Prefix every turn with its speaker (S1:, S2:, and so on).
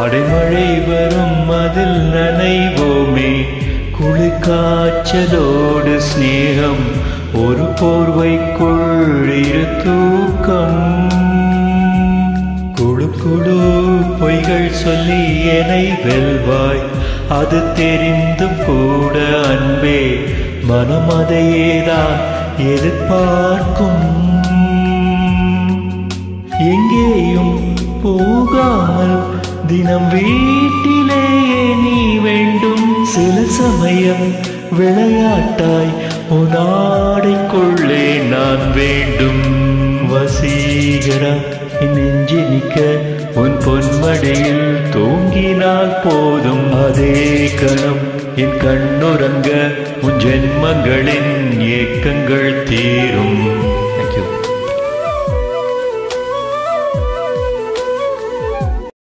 S1: அடைமழை வரும் அதில் நனைவோமே, குளிர்காய்ச்சலோடு ஸ்நேகம், ஒரு போர்வைக்குள் இரு தூக்கம். குழு குழு பொய்கள் சொல்லி என்னை வெல்வாய், அது தெரிந்தும் கூட அன்பே மனம் அதையேதான் எதிர்பார்க்கும். எங்கேயும் போகாமல் தினம் வீட்டிலேயே நீ வேண்டும். சில சமயம் விளையாட்டாய் உன் ஆடைக்குள்ளே நான் வேண்டும். வசீகரா என் நெஞ்சினிக்க உன் பொன்மடியில் தூங்கினால் போதும். அதே கணம் என் கண்ணுறங்க உன் ஜென்மங்களின் ஏக்கங்கள் தீரும்.